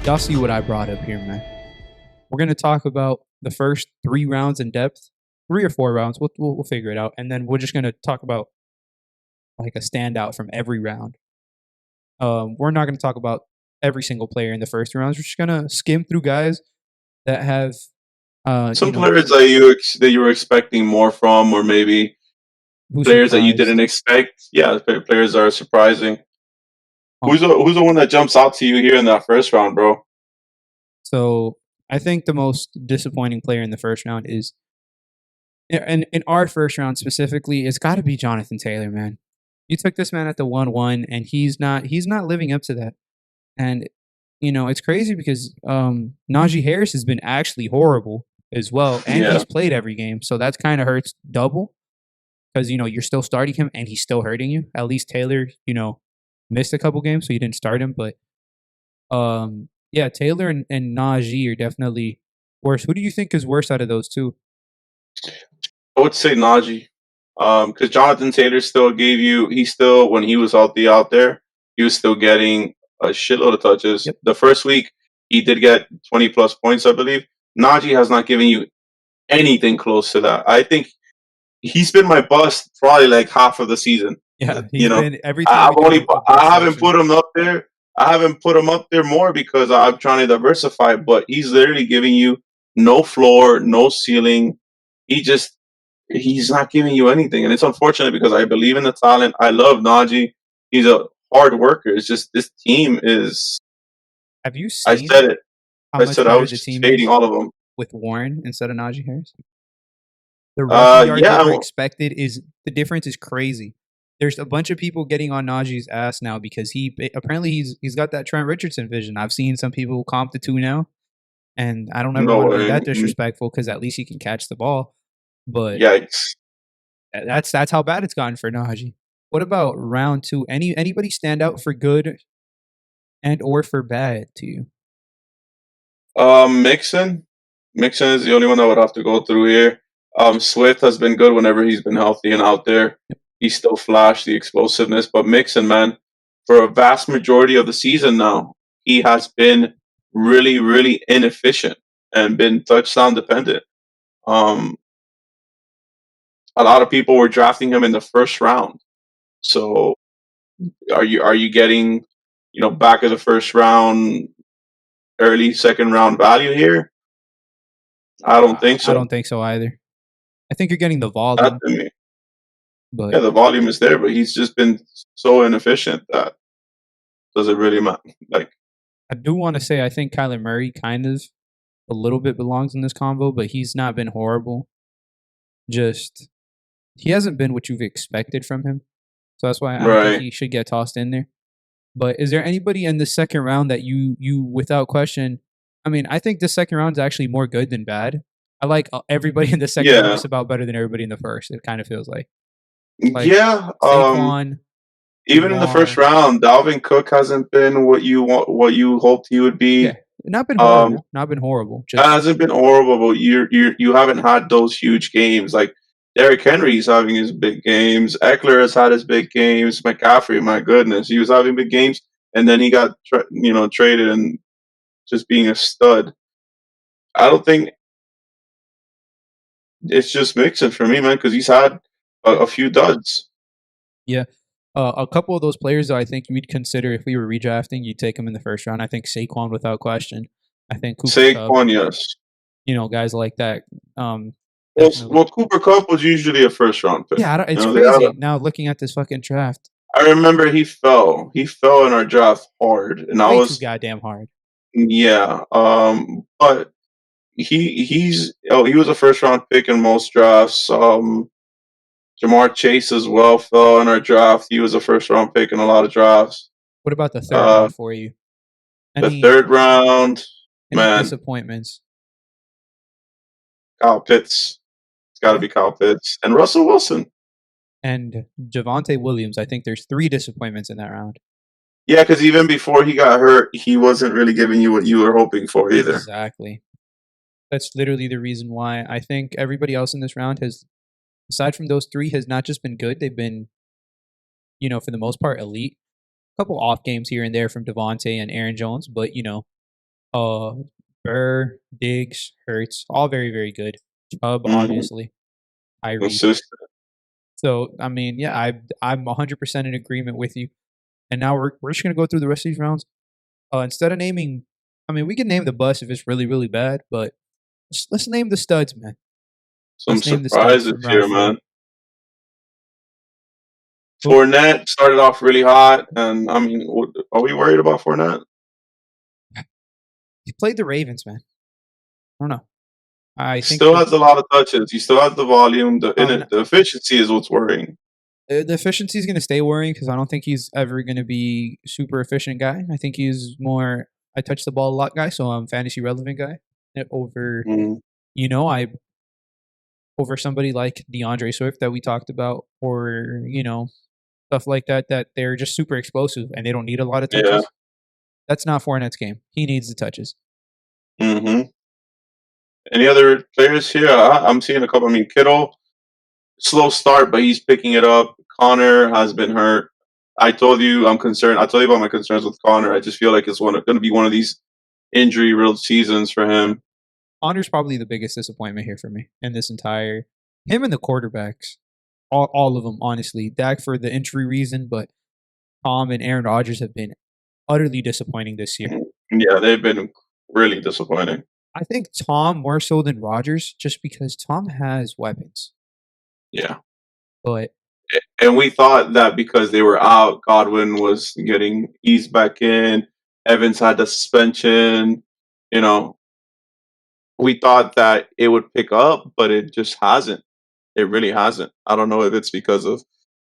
y'all see what I brought up here, man. We're gonna talk about the first 3 rounds in depth, 3 or 4 rounds. We'll figure it out, and then we're just gonna talk about like a standout from every round. We're not gonna talk about every single player in the first 3 rounds. We're just gonna skim through guys that have, Some players that you were expecting more from, or maybe who players that you didn't surprised. expect. Yeah, players are surprising. Um, Who's the one that jumps out to you here in that first round, bro? so I think the most disappointing player in the first round is, in our first round specifically, it's got to be Jonathan Taylor, man. You took this man at the 1-1, and he's not living up to that. And it's crazy because Najee Harris has been actually horrible as well, and Yeah, he's played every game, so that's kind of hurts double because you're still starting him and he's still hurting you. At least Taylor, missed a couple games, so you didn't start him, but yeah, Taylor and Najee are definitely worse. Who do you think is worse out of those two? I would say Najee. Because Jonathan Taylor still gave you. He still, when he was healthy out there, he was still getting a shitload of touches. Yep. The first week, he did get 20 plus points, I believe. Najee has not given you anything close to that. I think he's been my bust probably like half of the season. Yeah, You he's know, been every time we do a I bust haven't section. put him up there. I haven't put him up there more because I'm trying to diversify. But he's literally giving you no floor, no ceiling. He just he's not giving you anything, and it's unfortunate because I believe in the talent. I love Najee. He's a hard worker. It's just this team is. Have you I seen said it. how I much said I better was the just team fading is all of them. with Warren instead of Najee Harris? The rushing yards Yeah, over expected is the difference is crazy. There's a bunch of people getting on Najee's ass now because apparently he's got that Trent Richardson vision. I've seen some people comp the two now, and I don't ever no want to be way. that disrespectful because at least he can catch the ball. But Yikes. that's how bad it's gotten for Najee. What about round two? Anybody stand out for good and or for bad to you? Mixon. Mixon is the only one that would have to go through here. Swift has been good whenever he's been healthy and out there. He still flashed the explosiveness, but Mixon, man, for a vast majority of the season now, he has been really, really inefficient and been touchdown dependent. Um, a lot of people were drafting him in the first round. So are you getting, back of the first round, early second round value here? I don't think I so. don't think so either. I think you're getting the Not volume, to me. but Yeah, the volume is there, but he's just been so inefficient that doesn't really matter. Like, I do want to say I think Kyler Murray kind of a little bit belongs in this combo, but he's not been horrible. Just he hasn't been what you've expected from him. So that's why I don't think right. he should get tossed in there. But is there anybody in the second round that you without question? I mean, I think the second round is actually more good than bad. I like everybody in the second round Yeah. just about better than everybody in the first. It kind of feels like Yeah. Saquon, Even in the first Lamar. round, Dalvin Cook hasn't been what you hoped he would Yeah, be. not been Um, horrible. Not been horrible. Just hasn't been horrible, but you haven't had those huge games. Like Derrick Henry's having his big games. Eckler has had his big games. McCaffrey, my goodness, he was having big games, and then he got traded and just being a stud. I don't think it's just Mixon for me, man, because he's had a few duds. yeah. A couple of those players, though, I think we'd consider if we were redrafting, you'd take them in the first round. I think Saquon without question. I think Cooper Cup, Saquon, yes. guys like that. Well, Definitely. Cooper Cup was usually a first round pick. Yeah, it's They had crazy now looking at this fucking draft. I remember he fell. He fell in our draft hard, and I Way too was goddamn hard. yeah. But he was a first round pick in most drafts. Jamar Chase as well fell in our draft. He was a first round pick in a lot of drafts. What about the third Uh, round for you? the Any third round, any man, disappointments? Kyle Pitts. It's got to Yeah. be Kyle Pitts and Russell Wilson. And Javante Williams, I think there's 3 disappointments in that round. Yeah, because even before he got hurt, he wasn't really giving you what you were hoping for either. Exactly. That's literally the reason why I think everybody else in this round has, aside from those 3, has not just been good. They've been, for the most part, elite. A couple off games here and there from Devontae and Aaron Jones, but Uh, Burr, Diggs, Hurts, all very, very good. Chubb, Mhm. obviously, Tyreek. Consistent. So, I mean, yeah, I'm 100% in agreement with you. And now we're just gonna go through the rest of these rounds. Instead of naming, I mean, we can name the bus if it's really, really bad, but let's name the studs, man. Some Let's name the studs surprises from round here, four. man. Well, Fournette started off really hot, and I mean, are we worried about Fournette? he played the Ravens, man. I don't know. I think Still that has a lot of touches. He still has the volume. um, The efficiency is what's worrying. the efficiency is going to stay worrying because I don't think he's ever going to be super efficient guy. I think he's more I touch the ball a lot guy, so I'm fantasy relevant guy over Mm, I over somebody like DeAndre Swift that we talked about, or stuff like that that they're just super explosive and they don't need a lot of yeah. touches. That's not Fournette's game. He needs the touches. Hmm. Any other players here? I'm seeing a couple. I mean, Kittle, slow start, but he's picking it up. Connor has been hurt. I told you I'm concerned. I told you about my concerns with Connor. I just feel like it's going to be one of these injury-riddled seasons for him. Connor's probably the biggest disappointment here for me in this entire him and the quarterbacks. All of them, honestly. Dak for the injury reason, but Tom and Aaron Rodgers have been utterly disappointing this year. Mhm. Yeah, they've been really disappointing. I think Tom more so than Rodgers, just because Tom has weapons. Yeah. But And we thought that because they were out, Godwin was getting eased back in. Evans had the suspension. You know, we thought that it would pick up, but it just hasn't. It really hasn't. I don't know if it's because of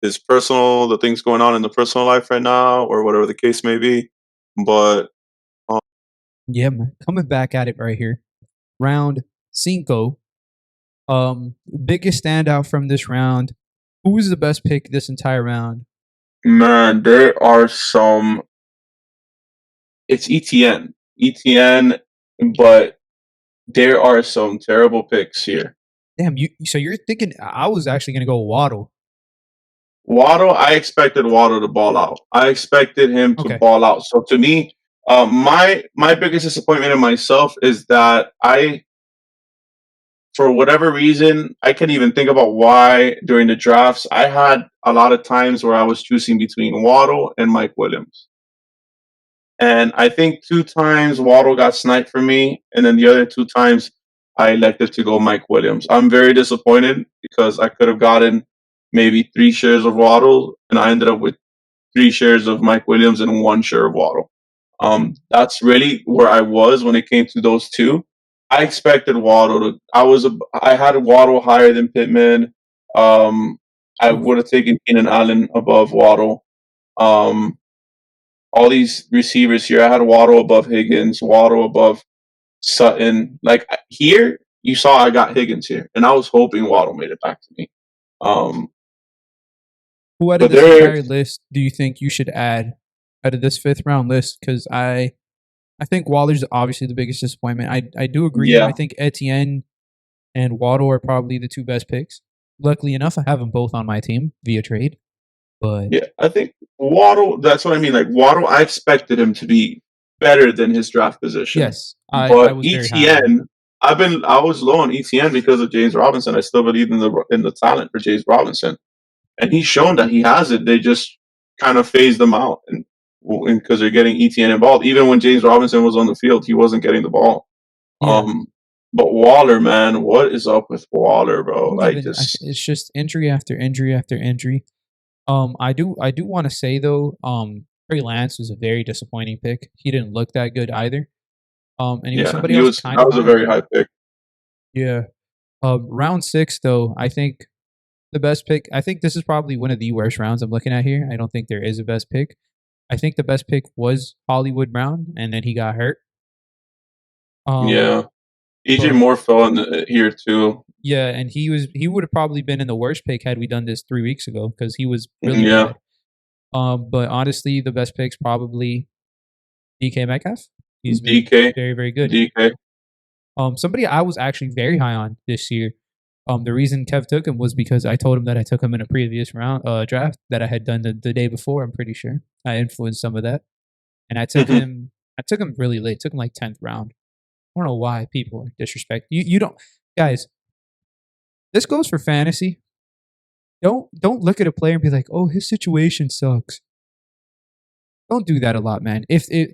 the things going on in the personal life right now, or whatever the case may be. But um, yeah, man, coming back at it right here. Round cinco. Biggest standout from this round. Who was the best pick this entire round? man, there are some. It's ETN, ETN, but there are some terrible picks here. Damn, you. So you're thinking I was actually gonna go Waddle. Waddle, I expected Waddle to ball out. I expected him to Okay, ball out. So to me, my biggest disappointment in myself is that for whatever reason, I can't even think about why during the drafts I had a lot of times where I was choosing between Waddle and Mike Williams. And I think two times Waddle got sniped for me, and then the other two times I elected to go Mike Williams. I'm very disappointed because I could have gotten maybe 3 shares of Waddle, and I ended up with 3 shares of Mike Williams and 1 share of Waddle. That's really where I was when it came to those two. I expected Waddle to. I had Waddle higher than Pittman. Um, I oof. would have taken Keenan Allen above Waddle. Um, all these receivers here. I had Waddle above Higgins, Waddle above Sutton. Like here, you saw I got Higgins here, and I was hoping Waddle made it back to me. Um, Who out of but this there, entire list do you think you should add out of this fifth round list? Because I think Waller's obviously the biggest disappointment. I do agree. I yeah, think Etienne and Waddle are probably the two best picks. Luckily enough, I have them both on my team via trade. But yeah. I think Waddle. That's what I mean. Like Waddle, I expected him to be better than his draft position. yes, I But was very high on him. ETN, I was low on ETN because of James Robinson. I still believe in the talent for James Robinson, and he's shown that he has it. They just kind of phased them out, and because they're getting ETN involved. Even when James Robinson was on the field, he wasn't getting the ball. Yeah, But Waller, man, what is up with Waller, I bro? don't Like even. just It's just injury after injury after injury. I do want to say though, Trey Lance was a very disappointing pick. He didn't look that good either. And he was yeah, somebody I was kind that of was a high on. very high pick. Yeah. Round six though, I think the best pick. I think this is probably one of the worst rounds I'm looking at here. I don't think there is a best pick. I think the best pick was Hollywood Brown, and then he got hurt. Um, Yeah, EJ but Moore fell in here too. yeah, and he would have probably been in the worst pick had we done this 3 weeks ago because he was really Yeah, bad. But honestly, the best pick's probably DK Metcalf. He's been DK, very, very good. DK. Somebody I was actually very high on this year. The reason Kev took him was because I told him that I took him in a previous round draft that I had done the day before. I'm pretty sure I influenced some of that, and I took him. I took him really late. Took him like 10th round. I don't know why people are disrespect. You don't, guys. This goes for fantasy. Don't look at a player and be like, oh, his situation sucks. Don't do that a lot, man.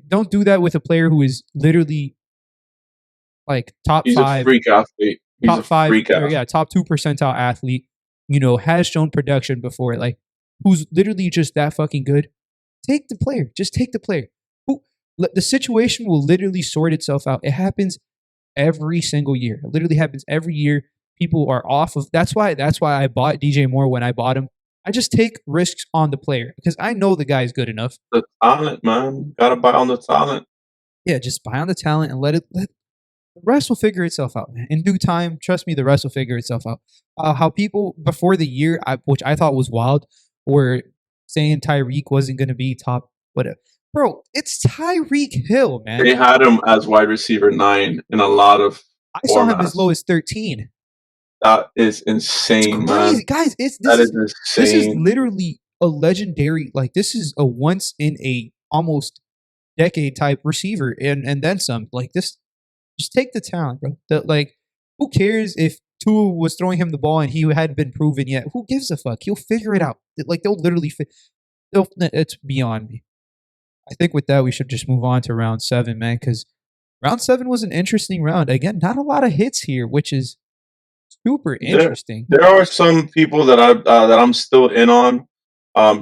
Don't do that with a player who is literally like top He's a five, freak athlete. He's a top five, freak or athlete. yeah, top 2 percentile athlete. Has shown production before. Like, who's literally just that fucking good. Take the player. Just take the player. The situation will literally sort itself out. It happens every single year. It literally happens every year. People are off of. That's why I bought DJ Moore when I bought him. I just take risks on the player because I know the guy's good enough. The talent, man. Gotta buy on the talent. Yeah, just buy on the talent and let the rest will figure itself out, man. In due time, trust me, the rest will figure itself out. How people before the year, which I thought was wild, were saying Tyreke wasn't going to be top whatever. Bro, it's Tyreke Hill, man. They had him as wide receiver 9 in a lot of I saw him as low as 13. That is insane, man. Guys. This is insane. This is insane. literally a legendary. Like, this is a once in a almost decade type receiver, and then some. Like, this, just take the talent, bro. Who cares if Tua was throwing him the ball and he hadn't been proven yet? Who gives a fuck? He'll figure it out. Like, they'll literally it's beyond me. I think with that we should just move on to round 7, man, because round 7 was an interesting round. Again, not a lot of hits here, which is super interesting. There are some people that I'm still in on.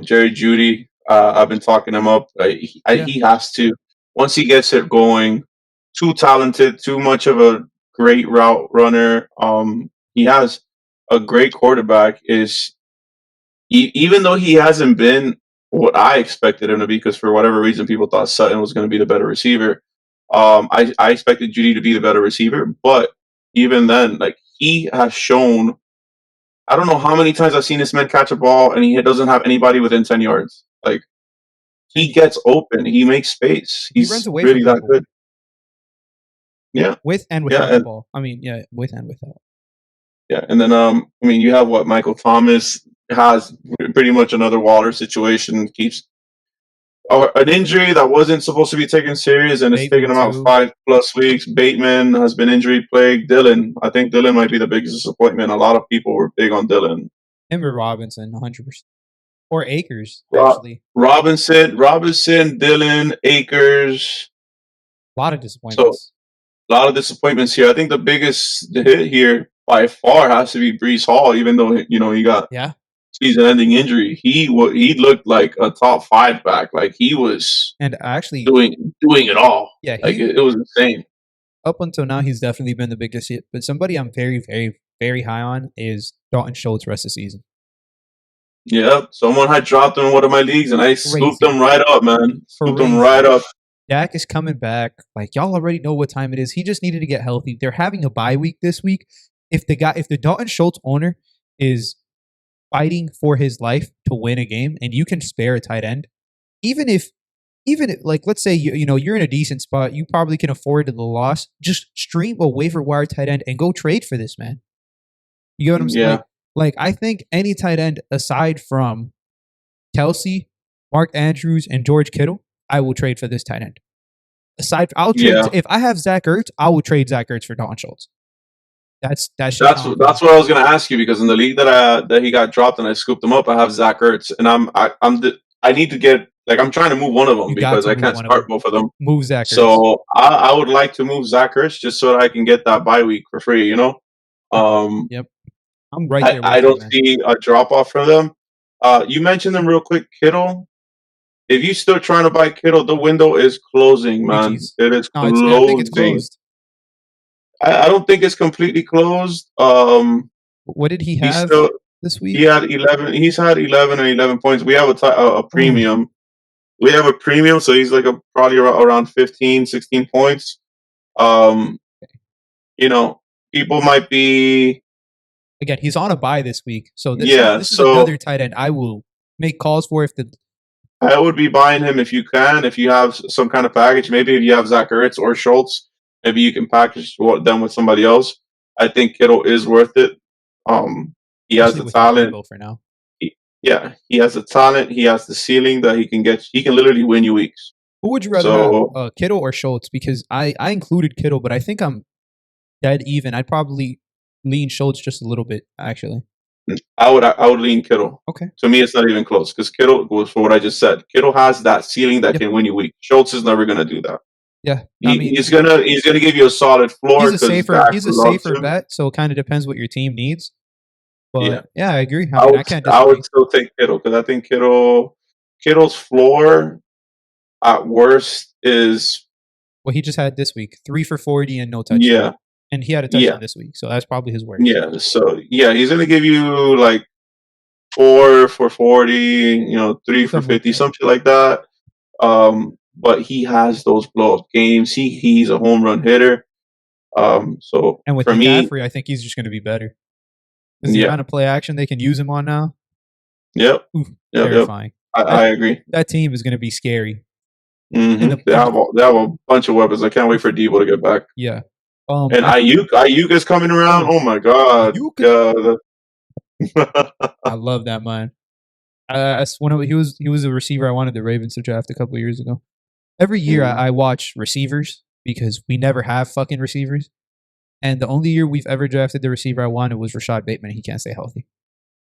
Jerry Jeudy, I've been talking him up. He has to, once he gets it going. Too talented, too much of a great route runner. He has a great quarterback. Even though he hasn't been what I expected him to be, because for whatever reason people thought Sutton was going to be the better receiver. I expected Jeudy to be the better receiver, but even then, like, he has shown. I don't know how many times I've seen this man catch a ball and he doesn't have anybody within 10 yards. Like, he gets open, he makes space. He runs away really from that good. Yeah, with and without the ball. I mean, yeah, with and without. Yeah, and then you have what Michael Thomas has, pretty much another Waller situation. Keeps an injury that wasn't supposed to be taken serious, and it's taken him out 5+ weeks. Bateman has been injury plagued. Dylan, I think Dylan might be the biggest disappointment. A lot of people were big on Dylan. Him or Robinson, 100%, or Akers actually. Robinson, Dylan, Akers. A lot of disappointments. So, a lot of disappointments here. I think the biggest hit here by far has to be Breece Hall, even though he got season-ending injury. He looked like a top 5 back. Like, he was actually doing it all. Yeah, it was insane. Up until now, he's definitely been the biggest hit. But somebody I'm very, very, very high on is Dalton Schultz rest of the season. Yep, someone had dropped him in one of my leagues, and I scooped him right up, man. Scooped him right up. Dak is coming back. Like, y'all already know what time it is. He just needed to get healthy. They're having a bye week this week. If the Dalton Schultz owner is fighting for his life to win a game, and you can spare a tight end, even if like, let's say you're in a decent spot, you probably can afford the loss. Just stream a waiver wire tight end and go trade for this man. You get what I'm saying? Yeah. Like, I think any tight end aside from Kelsey, Mark Andrews, and George Kittle, I will trade for this tight end. I'll trade if I have Zach Ertz, I will trade Zach Ertz for Dalton Schultz. That's what I was going to ask you, because in the league that he got dropped and I scooped him up, I have Zach Ertz, and I need to get, like, I'm trying to move one of them because I can't start both of them. Move Zach Ertz. So I would like to move Zach Ertz just so that I can get that bye week for free. Yep. I'm right there. I don't see a drop off for them. You mentioned them real quick, Kittle. If you're still trying to buy Kittle, the window is closing, man. It is closing. I think it's closed. I don't think it's completely closed. What did he have this week? He had 11. He's had 11 and 11 points. We have a premium. We have a premium, so he's like probably around 15, 16 points. People might be. Again, he's on a bye this week, so this is another tight end I will make calls for I would be buying him if you can. If you have some kind of package, maybe if you have Zach Ertz or Schultz, maybe you can package them with somebody else. I think Kittle is worth it. He has the talent. For now. He has the talent. He has the ceiling that he can get. He can literally win you weeks. Who would you rather have, So Kittle or Schultz? Because I included Kittle, but I think I'm dead even. I'd probably lean Schultz just a little bit, actually. I would lean Kittle. Okay. To me, it's not even close because Kittle was for what I just said. Kittle has that ceiling that Yeah. can win you weeks. Schultz is never going to do that. Yeah. I He, mean, he's gonna give you a solid floor because Dak he's a loves safer him. bet, so it kind of depends what your team needs. Yeah, But yeah, I agree. I I mean, would I can't I would disagree. still take Kittle because I think Kittle's floor at worst is What he just had this week, 3 for 40 and no touchdown, yeah and he had a yeah touchdown this week, so that's probably his worst. yeah. So yeah, he's gonna give you like 4 for 40, 3 for 50, Something like that. something like that. But he has those blow up games. He's a home run hitter. So And with for me, McCaffrey, I think he's just going to be better because the yeah, amount of play action they can use him on now, yep, oof, yep. terrifying. I That agree. that team is going to be scary. In Hmm. the They in have the they have a bunch of weapons. I can't wait for Debo to get back. yeah. And I think Ayuk is coming around. oh Oh my god. you could. Yeah. I love that man. That's one of he was a receiver I wanted the Ravens to draft a couple of years ago. Every year Mhm. I watch receivers because we never have fucking receivers. And the only year we've ever drafted the receiver I wanted was Rashad Bateman. He can't stay healthy.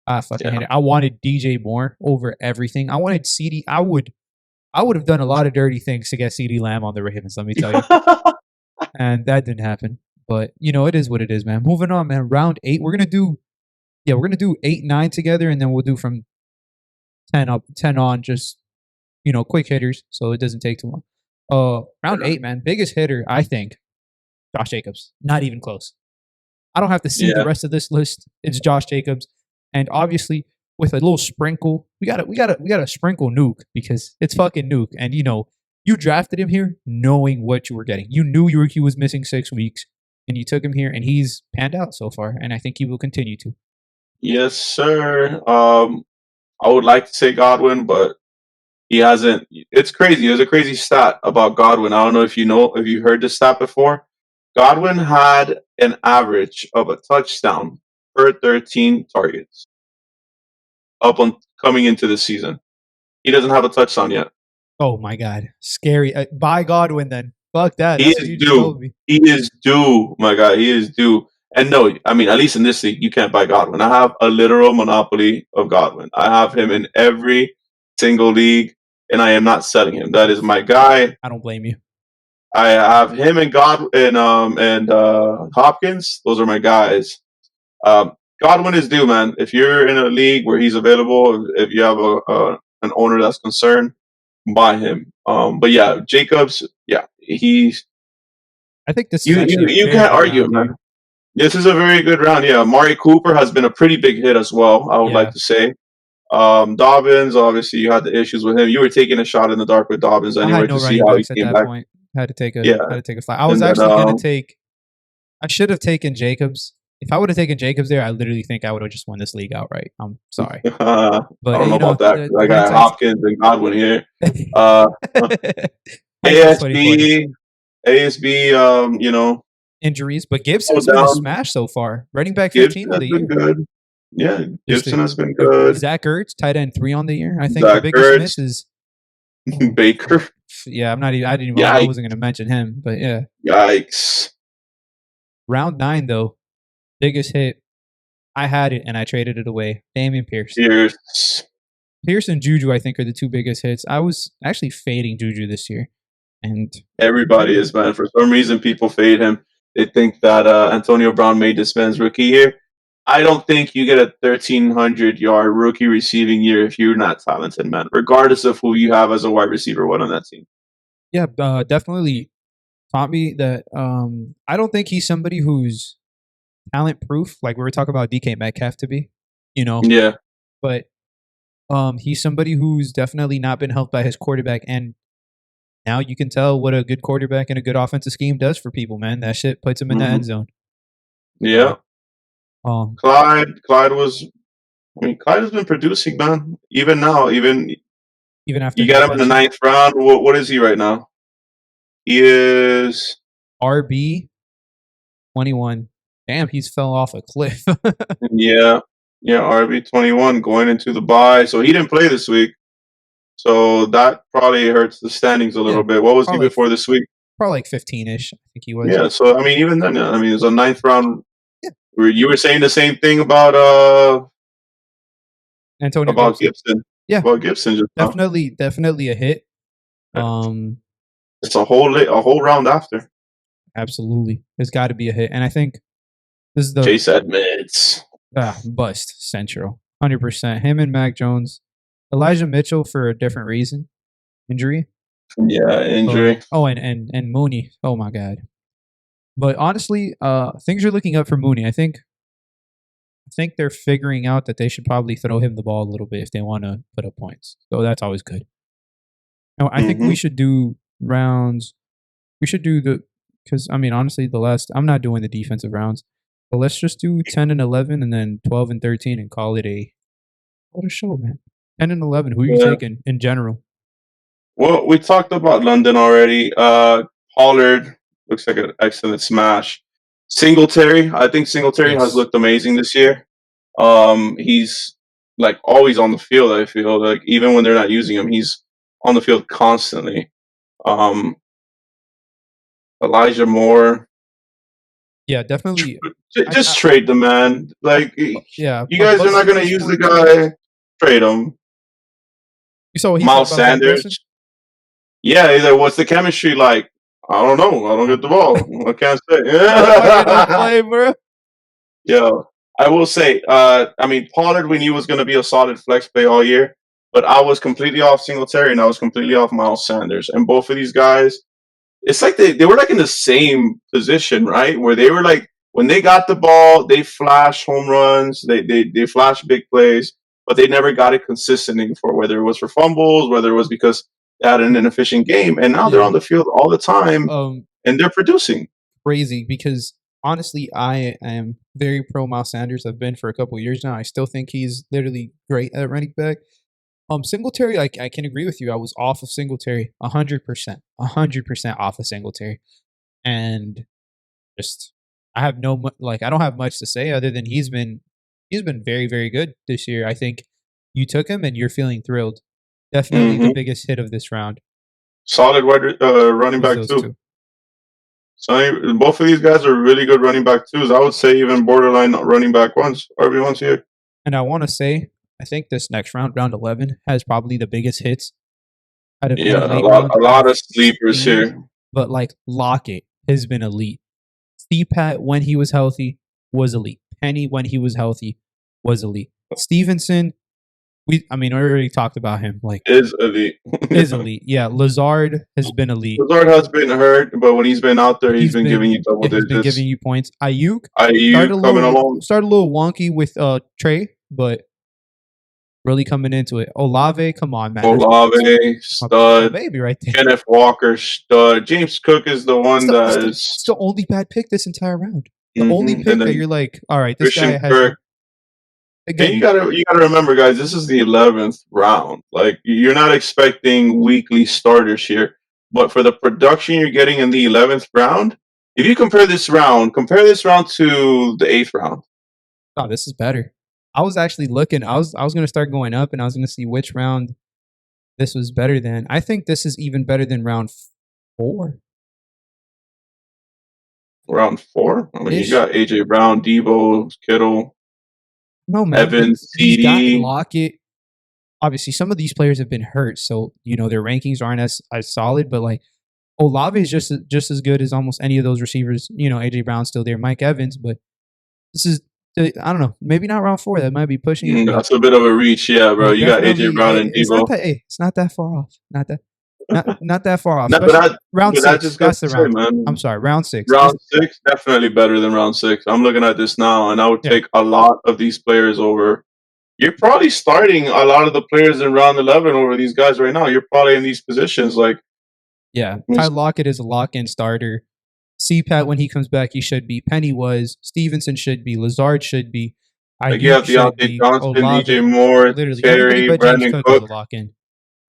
I fucking hate Yeah. it. I wanted DJ Moore over everything. I wanted CD. I would have done a lot of dirty things to get CD Lamb on the Ravens, let me tell you. And that didn't happen. But it is what it is, man. Moving on, man. Round 8. We're gonna do 8, 9 together, and then we'll do from 10 up, 10 on, just quick hitters, so it doesn't take too long. Round 8, man. Biggest hitter, I think, Josh Jacobs. Not even close. I don't have to see the Yeah. rest of this list. It's Josh Jacobs, and obviously with a little sprinkle, we gotta sprinkle Nuke because it's fucking Nuke, and you drafted him here knowing what you were getting. You knew he was missing 6 weeks, and you took him here, and he's panned out so far, and I think he will continue to. Yes, sir. I would like to say Godwin, but he hasn't. It's crazy. There's a crazy stat about Godwin. I don't know if you heard this stat before. Godwin had an average of a touchdown per 13 targets up on coming into the season. He doesn't have a touchdown yet. Oh my god, scary! By Godwin, then fuck that. He That's what is you just due. told me. He is due. My God, he is due. And no, I mean, at least in this league, you can't buy Godwin. I have a literal monopoly of Godwin. I have him in every single league, and I am not selling him. That is my guy. I don't blame you. I have him and Hopkins. Those are my guys. Um, Godwin is due, man. If you're in a league where he's available, if you have an owner that's concerned, buy him. But yeah, Jacobs, yeah, he's I think this is actually a you very can't good argue, round man. here. This is a very good round. Yeah, Amari Cooper has been a pretty big hit as well. I would like Yeah, to say. Dobbins, obviously, you had the issues with him. You were taking a shot in the dark with Dobbins I had anyway no to see running how he backs at came that back. point. Yeah, Had to take a fly. I was and then actually gonna take. I should have taken Jacobs. If I would have taken Jacobs there, I literally think I would have just won this league outright. I'm sorry, I but don't know about that. 'Cause I got hindsight's Hopkins and Godwin here. Uh, hindsight's 2020. ASB, Injuries, but go Gibson's been a down. smash so far. Running back 15 Gibson on has the been year. good. Yeah, Just Gibson has been a good. Zach Ertz, tight end 3 on the year. I think the Zach biggest Ertz, miss is. Oh, Baker. yeah, I'm not even. I didn't. Even, I wasn't Yikes! going to mention him, but yeah. Yikes! Round 9 though, biggest hit. I had it and I traded it away. Damian Pierce. Pierce. Pierce and Juju, I think, are the two biggest hits. I was actually fading Juju this year, and Everybody is, man. For some reason, people fade him. They think that Antonio Brown made this man's rookie year. I don't think you get a 1,300-yard rookie receiving year if you're not talented, man. Regardless of who you have as a wide receiver one on that team. yeah, definitely taught me that. I don't think he's somebody who's talent proof, like we were talking about DK Metcalf to be, Yeah. but he's somebody who's definitely not been helped by his quarterback, and now you can tell what a good quarterback and a good offensive scheme does for people, man. That shit puts them in the Hmm. end zone. Yeah. Um, Clyde was. I mean, Clyde has been producing, man. Even now, even even after you the got him in the suspension, 9th round. What is he right now? He is. RB 21. Damn, he's fell off a cliff. Yeah. Yeah, RB 21 going into the bye. So he didn't play this week. So that probably hurts the standings a Yeah, little bit. What was he probably like before this week? probably like 15-ish. I think he was. Yeah, so I mean, even then, I mean, it's a ninth round. Yeah, Where you were saying the same thing Antonio about Gibson. Gibson, Yeah, about Gibson just now. definitely a hit. Um, It's a whole round after. absolutely, there's got to be a hit, and I think this is the Chase Edmonds. bust central, 100%. Him and Mac Jones, Elijah Mitchell for a different reason, injury. Yeah, injury. And Mooney. Oh my god. But honestly, things are looking up for Mooney. I think they're figuring out that they should probably throw him the ball a little bit if they want to put up points. So that's always good. Now, I think we should do rounds. We should do because I mean, honestly, I'm not doing the defensive rounds, but let's just do 10 and 11 and then 12 and 13 and call it a show, man. 10 and 11. Who are you taking in general? Well, we talked about London already. Pollard looks like an excellent smash. Singletary, I think Singletary has looked amazing this year. He's like always on the field. I feel like even when they're not using him, he's on the field constantly. Elijah Moore, Yeah, definitely. just trade the man. Like, yeah, you guys are not going to use the guy. Trade him. You saw what he Miles said about Sanders. Yeah, he's like, what's the chemistry like? I don't know. I don't get the ball. I can't say. Don't play, bro. Yeah, I will say. I mean, Pollard we knew was going to be a solid flex play all year, but I was completely off Singletary and I was completely off Miles Sanders, and both of these guys, it's like they were like in the same position, right? Where they were like when they got the ball, they flash home runs, they flash big plays, but they never got it consistently before. Whether it was for fumbles, whether it was because they had an inefficient game, and now they're on the field all the time, and they're producing. Crazy because honestly, I am very pro Miles Sanders. I've been for a couple of years now. I still think he's literally great at running back. Singletary, I can agree with you. I was off of Singletary 100%, 100% off of Singletary, and just I have I don't have much to say other than he's been very very good this year. I think you took him and you're feeling thrilled. Definitely the biggest hit of this round. Solid running back too. So both of these guys are really good running back twos. I would say even borderline running back ones. RB1s here. And I want to say, I think this next round, round 11, has probably the biggest hits. Out of a lot of sleepers here. But like Lockett has been elite. Pat when he was healthy was elite. Penny when he was healthy was elite. Stevenson, we already talked about him. Like is elite. Is elite. Yeah, Lazard has been elite. Lazard has been hurt, but when he's been out there, he's been giving you double digits. He's been giving you points. Ayuk started a little wonky with Trey, but really coming into it. Olave, come on, man. Olave, stud. Baby right there. Kenneth Walker, stud. James Cook is the one it's the only bad pick this entire round. The only pick that you're like, all right, this Christian guy has. Kirk. Again, you gotta remember, guys. This is the 11th round. Like, you're not expecting weekly starters here, but for the production you're getting in the 11th round, if you compare this round to the 8th round. Oh, this is better. I was actually looking. I was going to start going up, and I was going to see which round this was better than. I think this is even better than round 4. Round 4? I mean, you got AJ Brown, Debo, Kittle. No, man. Evans, he's got Lockett. Obviously, some of these players have been hurt, so their rankings aren't as solid. But like Olave is just as good as almost any of those receivers. AJ Brown's still there, Mike Evans, but this is I don't know, maybe not round 4. That might be pushing it. That's a bit of a reach, yeah, bro. You got AJ Brown and Debo. It's not that far off. Not that far off. Round 6. That's the round. Man. I'm sorry, round 6. Round 6 definitely better than round 6. I'm looking at this now, and I would take a lot of these players over. You're probably starting a lot of the players in round 11 over these guys right now. You're probably in these positions, like. Yeah, Ty Lockett is a lock-in starter. Pat when he comes back, he should be. Penny was. Stevenson should be. Lazard should be. You have Deontay Johnson, DJ Moore, Terry, Brandon Cook.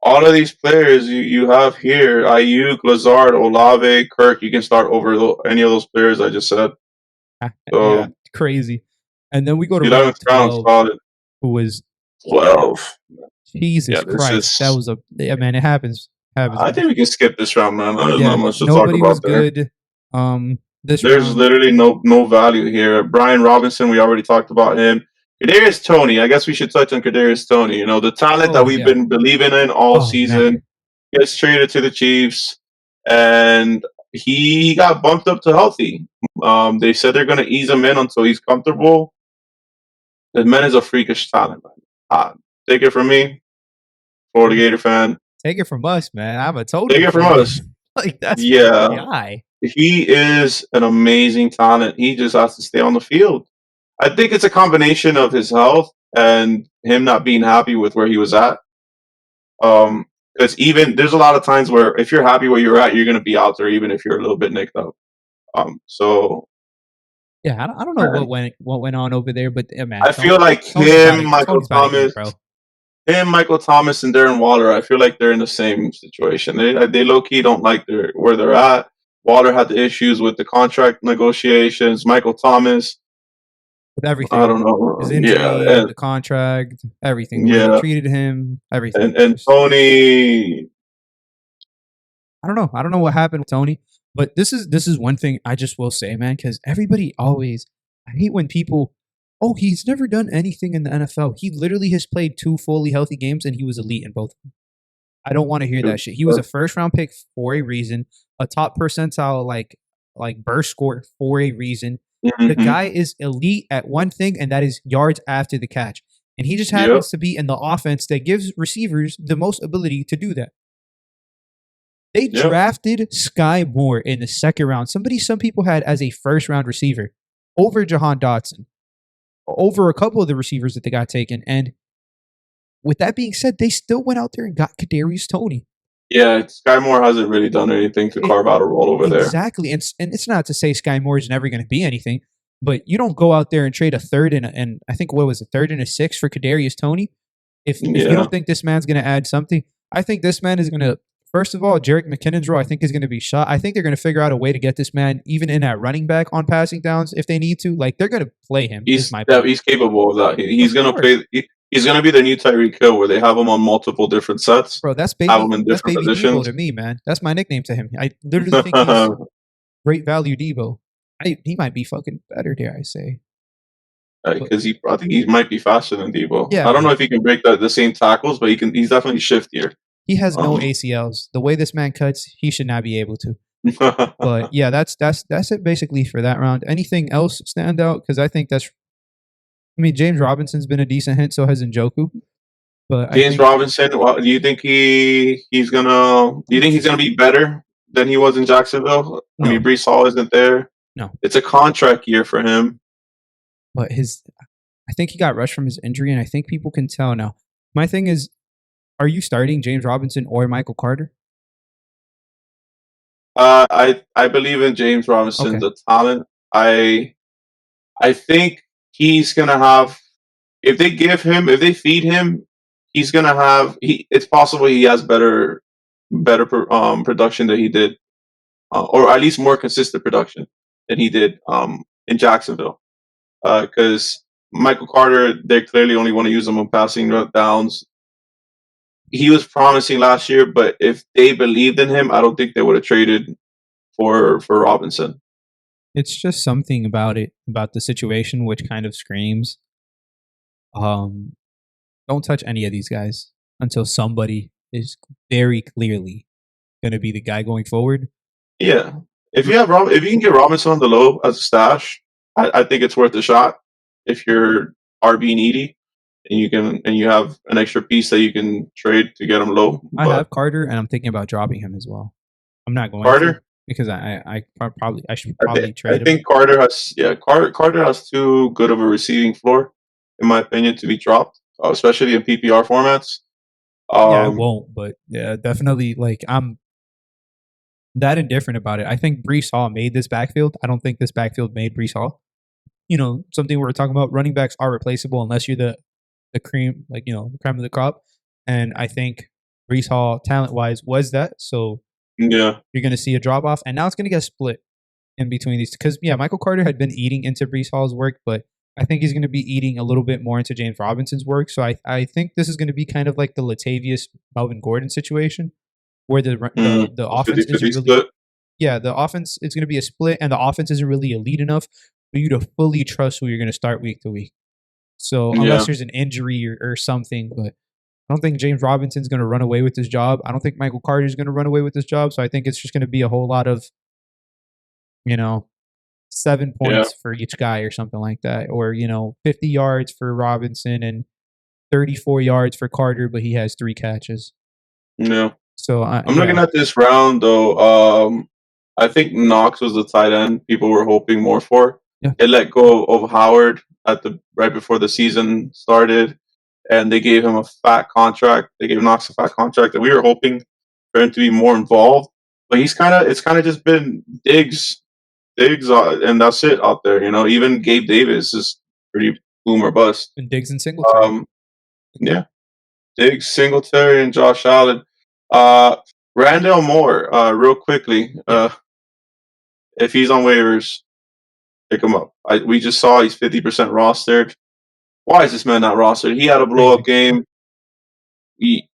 All of these players you have here, Ayuk, Lazard, Olave, Kirk, you can start over any of those players I just said. So, yeah, crazy. And then we go to 11th round, solid. Who was 12. Jesus Yeah, this Christ, that is. was man. It happens. Happens, I man. think we can skip this round, man. There's Yeah, not much to talk nobody was about there. good. This There's round. literally no value here. Brian Robinson, we already talked about him. Kadarius Toney, I guess we should touch on Kadarius Toney. You know, the talent that Oh we've yeah. been believing in all Oh season man. gets traded to the Chiefs, and he got bumped up to healthy. They said they're going to ease him in until he's comfortable. The man is a freakish talent, man. Take it from me, Florida Gator fan. Take it from us, man. I'm a total Take it from fan. us. Like that's my Yeah, guy. he is an amazing talent. He just has to stay on the field. I think it's a combination of his health and him not being happy with where he was at. Because even there's a lot of times where if you're happy where you're at, you're going to be out there, even if you're a little bit nicked up. So Yeah, I don't know man, what went on over there, but yeah, man, I feel like Tony's about to eat, bro. Michael Thomas, and Darren Waller. I feel like they're in the same situation. They low key don't like where they're at. Waller had the issues with the contract negotiations. Michael Thomas, With I everything, don't know. his Yeah, injury, the contract, everything, the way they yeah, treated him, everything. and Tony. I don't know what happened with Tony, but this is one thing I just will say, man, because everybody always I hate when people, oh, he's never done anything in the NFL. He literally has played 2 fully healthy games and he was elite in both of them. I don't want to hear that shit. He was a first round pick for a reason, a top percentile like burst score for a reason. The Mm-hmm. guy is elite at one thing, and that is yards after the catch. And he just Yep. happens to be in the offense that gives receivers the most ability to do that. They Yep. drafted Sky Moore in the second round. Some people had as a first round receiver over Jahan Dotson, over a couple of the receivers that they got taken. And with that being said, they still went out there and got Kadarius Toney. Yeah, Sky Moore hasn't really done anything to carve out a role over there. Exactly. And it's not to say Sky Moore is never going to be anything, but you don't go out there and trade a third and I think what was a third and a sixth for Kadarius Toney. If you don't think this man's going to add something, I think this man is going to, first of all, Jerick McKinnon's role, I think is going to be shot. I think they're going to figure out a way to get this man even in at running back on passing downs if they need to. Like they're going to play him. He's capable of that. He's going to play. He's going to be the new Tyreke Hill, where they have him on multiple different sets. Bro, that's have him in baby different Debo positions. to me, man. That's my nickname to him. I literally think he's great value Debo. He might be fucking better, dare I say. Because I think he might be faster than Debo. Yeah, I don't know if he can break the same tackles, but he's definitely shiftier. He has no ACLs. The way this man cuts, he should not be able to. But yeah, that's it basically for that round. Anything else stand out? Because I think James Robinson's been a decent hint, so has Njoku. But James Robinson, do you think he's gonna be better than he was in Jacksonville? No. I mean, Breece Hall isn't there. No, it's a contract year for him. But I think he got rushed from his injury, and I think people can tell now. My thing is, are you starting James Robinson or Michael Carter? I believe in James Robinson, the talent. I think he's gonna have. If they feed him, he's gonna have. It's possible he has better production than he did, or at least more consistent production than he did in Jacksonville. Because Michael Carter, they clearly only want to use him on passing downs. He was promising last year, but if they believed in him, I don't think they would have traded for Robinson. It's just something about the situation, which kind of screams, don't touch any of these guys until somebody is very clearly going to be the guy going forward. Yeah, if you can get Robinson on the low as a stash, I think it's worth a shot. If you're RB needy and you have an extra piece that you can trade to get him low. I have Carter, and I'm thinking about dropping him as well. I'm not going Carter because I should probably trade him. I think Carter has too good of a receiving floor, in my opinion, to be dropped, especially in PPR formats. Yeah, I won't, but yeah, definitely. Like I'm that indifferent about it. I think Breece Hall made this backfield. I don't think this backfield made Breece Hall. Something we were talking about. Running backs are replaceable unless you're the cream, the creme of the crop. And I think Breece Hall, talent wise, was that. So yeah, you're going to see a drop off, and now it's going to get split in between these. Because Michael Carter had been eating into Breece Hall's work, but I think he's going to be eating a little bit more into James Robinson's work. So I think this is going to be kind of like the Latavius Melvin Gordon situation, where the A offense 50-50 isn't really, split. yeah, the offense is going to be a split, and the offense isn't really elite enough for you to fully trust who you're going to start week to week. So unless Yeah, there's an injury or something, but I don't think James Robinson's going to run away with this job. I don't think Michael Carter's going to run away with this job. So I think it's just going to be a whole lot of, you know, 7 yeah, points for each guy or something like that, or 50 yards for Robinson and 34 yards for Carter, but he has 3 catches. yeah. So I'm looking yeah, at this round though. I think Knox was the tight end people were hoping more for. yeah, They let go of Howard at the right before the season started, and they gave him a fat contract. They gave Knox a fat contract that we were hoping for him to be more involved. But it's kind of just been Diggs, and that's it out there. Even Gabe Davis is pretty boom or bust. and Diggs and Singletary. Um, yeah, Diggs, Singletary, and Josh Allen. Uh, Randall Moore, real quickly. Yeah, If he's on waivers, pick him up. We just saw he's 50% rostered. Why is this man not rostered? He had a blow up crazy. game. He,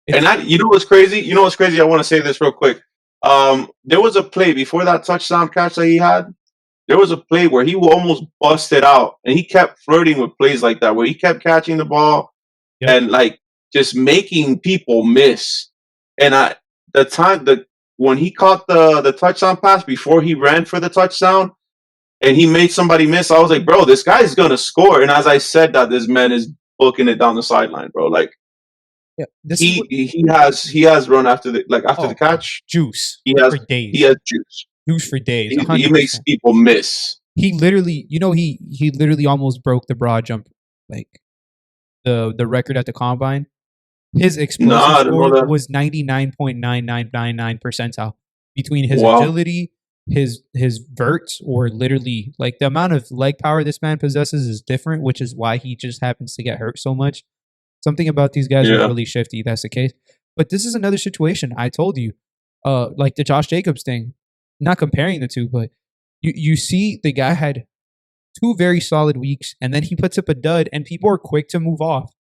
It's you know what's crazy? You know what's crazy? I want to say this real quick. There was a play before that touchdown catch that he had. There was a play where he almost busted out, and he kept flirting with plays like that, where he kept catching the ball Yep. and like just making people miss. And the time the when he caught the touchdown pass before he ran for the touchdown, and he made somebody miss, I was like, bro, this guy's gonna score. And as I said that, this man is booking it down the sideline, bro. Like Yeah, this is what. he has run after after the Oh, catch, juice he for has he days. has juice. Juice for days. He makes 100%. people miss. He literally, he literally almost broke the broad jump, like the record at the combine. His explosive Nah, I didn't know score that. was 99.9999 percentile between his Wow. agility, his verts, or literally like the amount of leg power this man possesses is different, which is why he just happens to get hurt so much. Something about these guys are Yeah. really shifty. That's the case. But this is another situation. I told you, like the Josh Jacobs thing. Not comparing the two, but you see the guy had 2 very solid weeks, and then he puts up a dud, and people are quick to move off.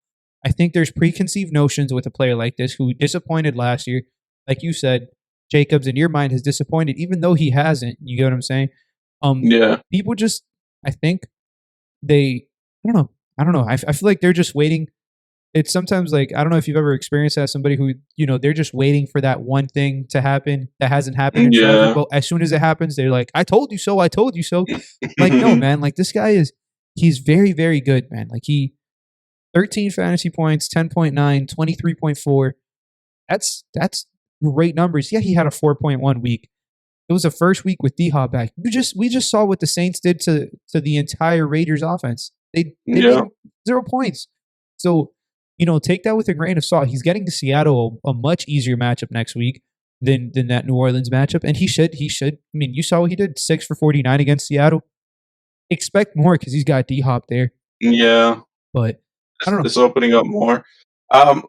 I think there's preconceived notions with a player like this who disappointed last year. Like you said, Jacobs in your mind has disappointed, even though he hasn't. You get what I'm saying? Yeah. People just, I think they, I don't know. I don't know. I feel like they're just waiting. It's sometimes like, I don't know if you've ever experienced that, somebody who, they're just waiting for that one thing to happen that hasn't happened in forever. Yeah. But as soon as it happens, they're like, I told you so. I told you so. Like, no, man. Like, this guy he's very, very good, man. Like, 13 fantasy points, 10.9, 23.4. That's great numbers. Yeah, he had a 4.1 week. It was the first week with D Hop back. We just saw what the Saints did to the entire Raiders offense. They made Yeah. him 0 points. So, take that with a grain of salt. He's getting to Seattle a much easier matchup next week than that New Orleans matchup. And he should. I mean, you saw what he did, 6 for 49 against Seattle. Expect more because he's got D Hop there. Yeah. But I don't know. It's opening up more. Um,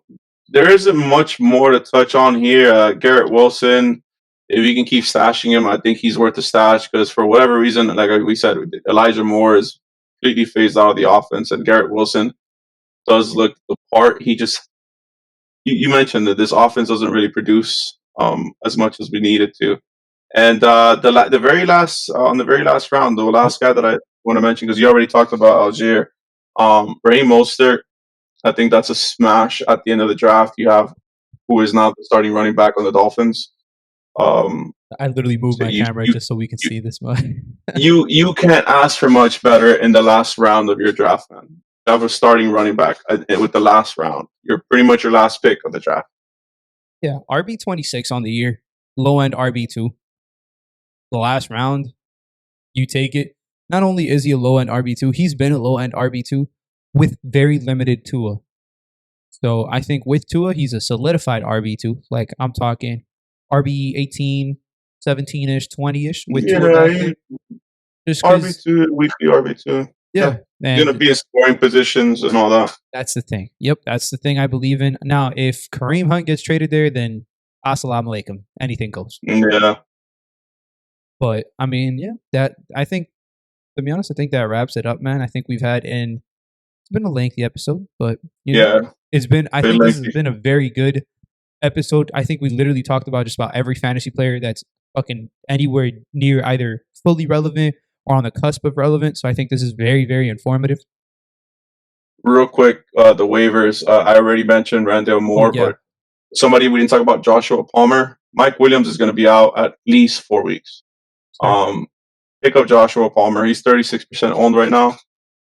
there isn't much more to touch on here. Garrett Wilson, if you can keep stashing him, I think he's worth a stash because for whatever reason, like we said, Elijah Moore is completely phased out of the offense, and Garrett Wilson does look the part. He just you mentioned that this offense doesn't really produce as much as we need it to. And the very last on the very last round, the Yep. last guy that I want to mention because you already talked about Algier, Raheem Mostert. I think that's a smash at the end of the draft. You have who is now the starting running back on the Dolphins. Um, I literally moved so my camera just so we can you see this one. you can't ask for much better in the last round of your draft, man. You have a starting running back with the last round. You're pretty much your last pick of the draft. Yeah, RB26 on the year, low end RB2. The last round, you take it. Not only is he a low end RB2, he's been a low end RB2 with very limited Tua. So I think with Tua, he's a solidified RB2. Like I'm talking RB 18, 17 ish, 20 ish with Tua back Yeah, there. Just RB because, two, weekly RB two. Yeah, yeah, he's gonna man, be in scoring positions and all that. that's the thing. Yep, that's the thing I believe in. Now, if Kareem Hunt gets traded there, then assalamu alaikum. Anything goes. Yeah, But I mean, yeah, that I think To be honest, I think that wraps it up, man. I think we've had it's been a lengthy episode, but Yeah, it's been. I bit think this has lengthy. been a very good episode. I think we literally talked about just about every fantasy player that's fucking anywhere near either fully relevant or on the cusp of relevant. So I think this is very, very informative. Real quick, the waivers. I already mentioned Randall Oh Moore, yeah, but somebody we didn't talk about, Joshua Palmer. Mike Williams is going to be out at least 4 weeks. sir. Um, Pick up Joshua Palmer. He's 36% owned right now.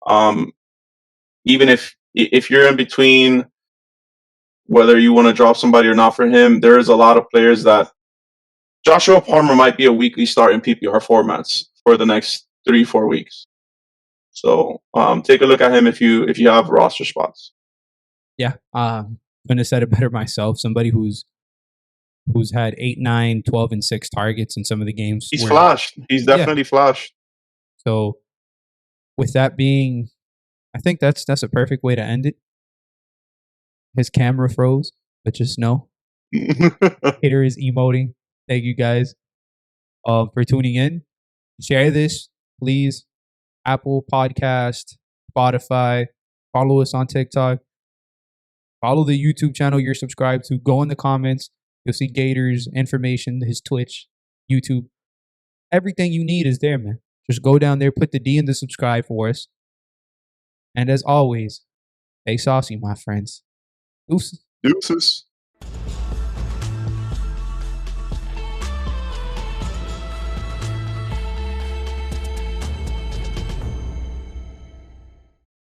Um, Even if you're in between whether you want to drop somebody or not for him, there is a lot of players that Joshua Palmer might be a weekly start in PPR formats for the next 3-4 weeks. So take a look at him if you have roster spots. Yeah, couldn't have said it better myself. Somebody who's had 8, 9, 12, and 6 targets in some of the games He's where flashed. He's yeah. definitely flashed. So with that being, I think that's a perfect way to end it. His camera froze, but just know Hater is emoting. Thank you guys for tuning in. Share this, please. Apple Podcast, Spotify. Follow us on TikTok. Follow the YouTube channel you're subscribed to. Go in the comments. You'll see Gator's information, his Twitch, YouTube. Everything you need is there, man. Just go down there, put the D in the subscribe for us. And as always, stay saucy, my friends. Deuces. Deuces.